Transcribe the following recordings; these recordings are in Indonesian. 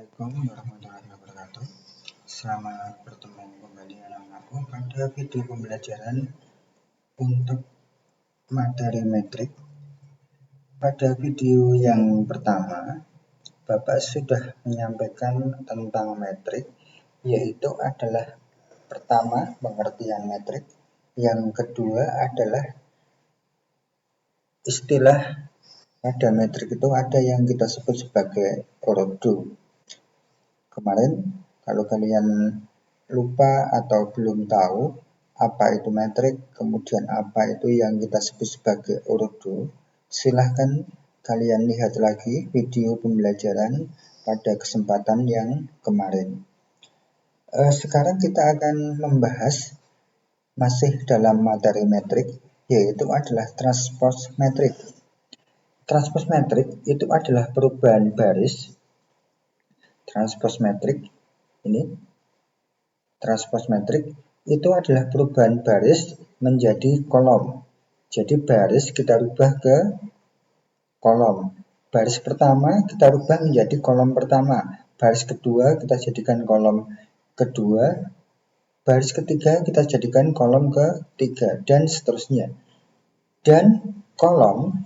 Assalamualaikum warahmatullahi wabarakatuh. Selamat bertemu kembali anak-anakku pada video pembelajaran untuk materi metrik. Pada video yang pertama, Bapak sudah menyampaikan tentang metrik, yaitu adalah pertama pengertian metrik, yang kedua adalah istilah. Pada metrik itu ada yang kita sebut sebagai ordo. Kemarin kalau kalian lupa atau belum tahu apa itu metrik, kemudian apa itu yang kita sebut sebagai ordo, silahkan kalian lihat lagi video pembelajaran pada kesempatan yang kemarin. Sekarang kita akan membahas masih dalam materi metrik, yaitu adalah transpose metrik. Transpose metrik itu adalah perubahan baris. Transpose metrik itu adalah perubahan baris menjadi kolom. Jadi baris kita rubah ke kolom. Baris pertama kita rubah menjadi kolom pertama. Baris kedua kita jadikan kolom kedua. Baris ketiga kita jadikan kolom ketiga, dan seterusnya. Dan kolom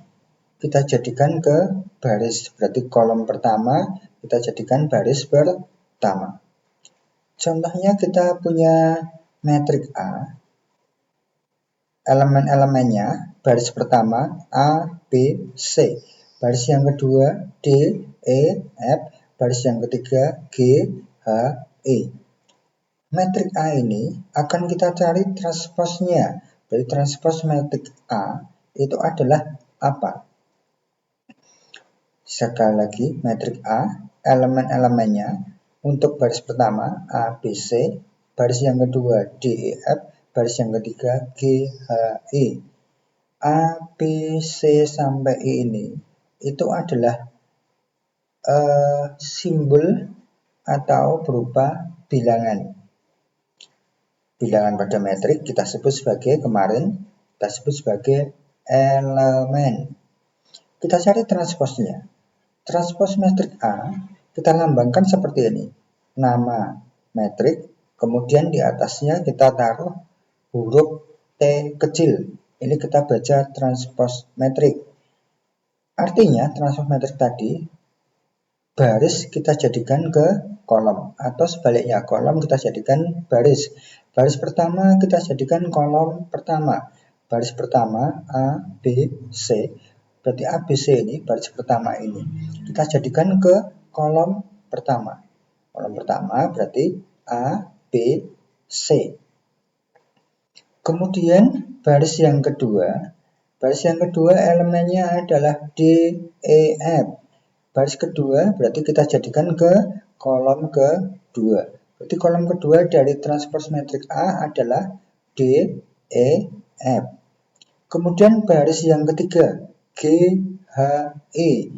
kita jadikan ke baris. Berarti kolom pertama kita jadikan baris pertama. Contohnya kita punya metrik A. Elemen-elemennya baris pertama A, B, C. Baris yang kedua D, E, F. Baris yang ketiga G, H, E. Metrik A ini akan kita cari transposnya. Jadi transpose metrik A itu adalah apa? Sekali lagi, metrik A, elemen-elemennya untuk baris pertama A, B, C, baris yang kedua D, E, F, baris yang ketiga G, H, E. A, B, C sampai E ini itu adalah simbol atau berupa bilangan. Bilangan pada metrik kita sebut sebagai elemen. Kita cari transposnya. Transpose metrik A kita lambangkan seperti ini. Nama metrik, kemudian di atasnya kita taruh huruf T kecil. Ini kita baca transpose metrik. Artinya transpose metrik tadi baris kita jadikan ke kolom, atau sebaliknya kolom kita jadikan baris. Baris pertama kita jadikan kolom pertama. Baris pertama A, B, C. Berarti A, B, C ini baris pertama ini kita jadikan ke kolom pertama. Kolom pertama berarti A, B, C. Kemudian baris yang kedua elemennya adalah D, E, F. Baris kedua berarti kita jadikan ke kolom kedua. Berarti kolom kedua dari transpose metrik A adalah D, E, F. Kemudian baris yang ketiga G, H, E.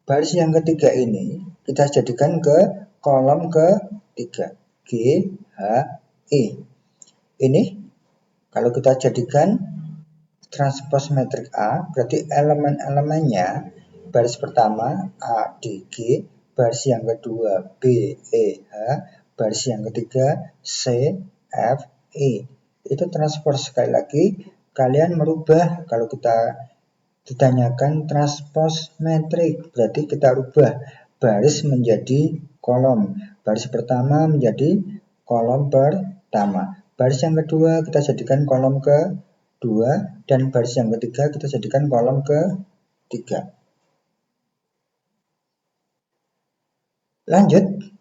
Baris yang ketiga ini kita jadikan ke kolom ketiga G, H, E. Ini kalau kita jadikan transpose metrik A, berarti elemen-elemennya baris pertama A, D, G, baris yang kedua B, E, H, baris yang ketiga C, F, E. Itu transpose. Sekali lagi kalian merubah, kalau kita ditanyakan transpose metrik, berarti kita rubah baris menjadi kolom. Baris pertama menjadi kolom pertama. Baris yang kedua kita jadikan kolom kedua, dan baris yang ketiga kita jadikan kolom ketiga. Lanjut,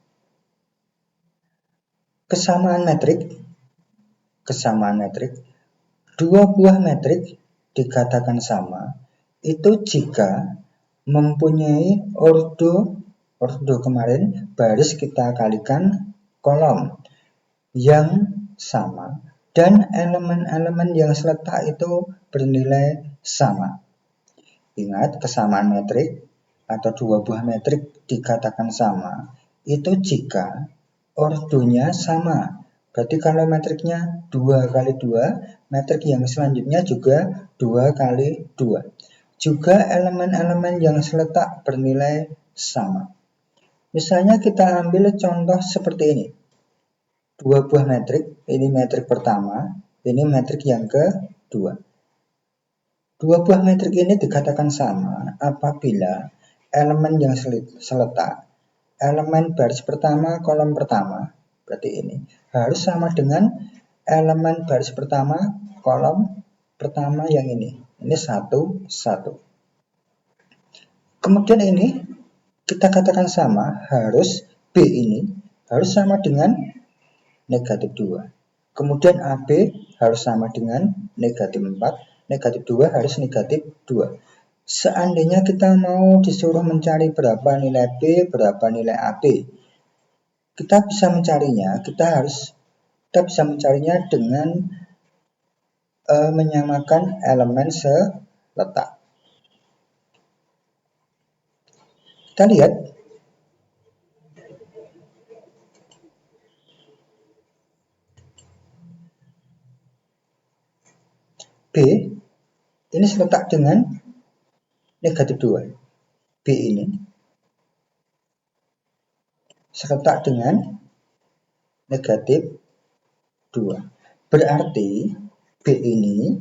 kesamaan metrik. Dua buah metrik dikatakan sama itu jika mempunyai ordo kemarin baris kita kalikan kolom yang sama, dan elemen-elemen yang seletak itu bernilai sama. Ingat, kesamaan metrik atau dua buah metrik dikatakan sama itu jika ordonya sama. Berarti kalau metriknya 2 kali 2, metrik yang selanjutnya juga 2 kali 2. Juga elemen-elemen yang seletak bernilai sama. Misalnya kita ambil contoh seperti ini. Dua buah metrik, ini metrik pertama, ini metrik yang kedua. Dua buah metrik ini dikatakan sama apabila elemen yang seletak, elemen baris pertama, kolom pertama, berarti ini, harus sama dengan elemen baris pertama, kolom pertama yang ini. Ini 1, 1. Kemudian ini kita katakan sama, harus B ini harus sama dengan negatif 2. Kemudian AB harus sama dengan negatif 4. Negatif 2 harus negatif 2. Seandainya kita mau disuruh mencari berapa nilai B, berapa nilai AB, kita bisa mencarinya, kita bisa mencarinya dengan menyamakan elemen seletak. Kita lihat B ini seletak dengan negatif 2. B ini seletak dengan negatif 2. Berarti B ini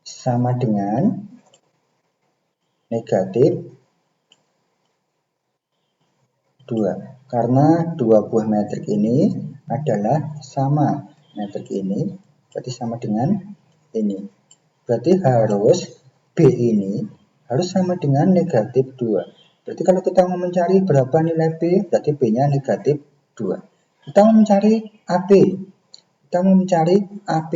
sama dengan negatif 2. Karena dua buah metrik ini adalah sama. Metrik ini berarti sama dengan ini. Berarti harus B ini harus sama dengan negatif 2. Berarti kalau kita mau mencari berapa nilai B, berarti B-nya negatif 2. Kita mau mencari AB. Kita mau mencari AB.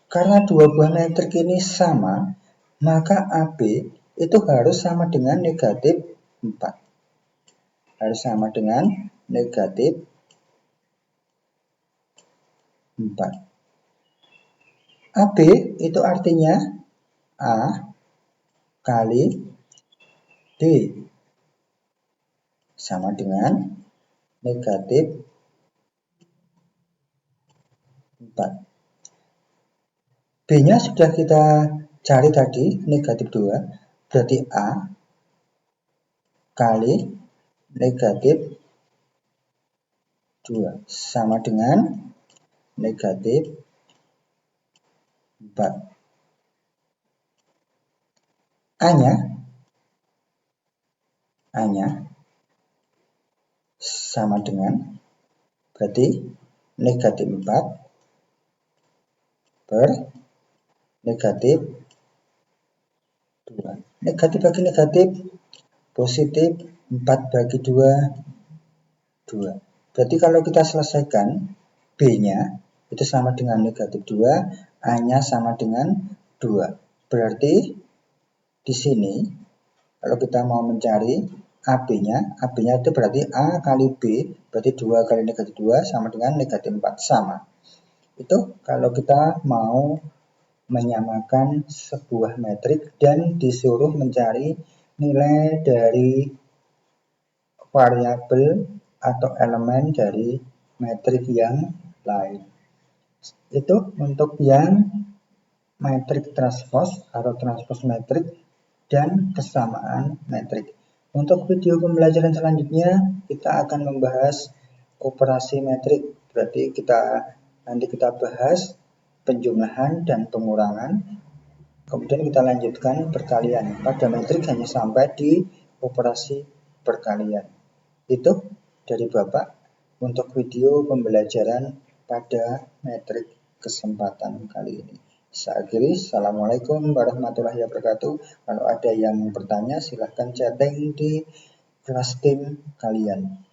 Karena dua buah metrik ini sama, maka AB itu harus sama dengan negatif 4. Harus sama dengan negatif 4. AB itu artinya A kali D sama dengan negatif 4. B-nya sudah kita cari tadi, negatif 2. Berarti A kali negatif 2 sama dengan negatif 4. A-nya sama dengan, berarti negatif 4 per negatif 2. Negatif bagi negatif, positif, 4 bagi 2, 2. Berarti kalau kita selesaikan, B-nya itu sama dengan negatif 2, A-nya sama dengan 2. Berarti di sini, kalau kita mau mencari AB-nya itu berarti A kali B, berarti 2 kali negatif 2 sama dengan negatif 4, sama. Itu kalau kita mau menyamakan sebuah metrik dan disuruh mencari nilai dari variabel atau elemen dari metrik yang lain. Itu untuk yang metrik transpose atau transpose metrik dan kesamaan metrik. Untuk video pembelajaran selanjutnya kita akan membahas operasi metrik. Berarti nanti kita bahas penjumlahan dan pengurangan. Kemudian kita lanjutkan perkalian. Pada metrik hanya sampai di operasi perkalian. Itu dari Bapak untuk video pembelajaran pada metrik kesempatan kali ini. Saya akhiri. Assalamualaikum warahmatullahi wabarakatuh. Kalau ada yang bertanya silahkan chatting di kelas tim kalian.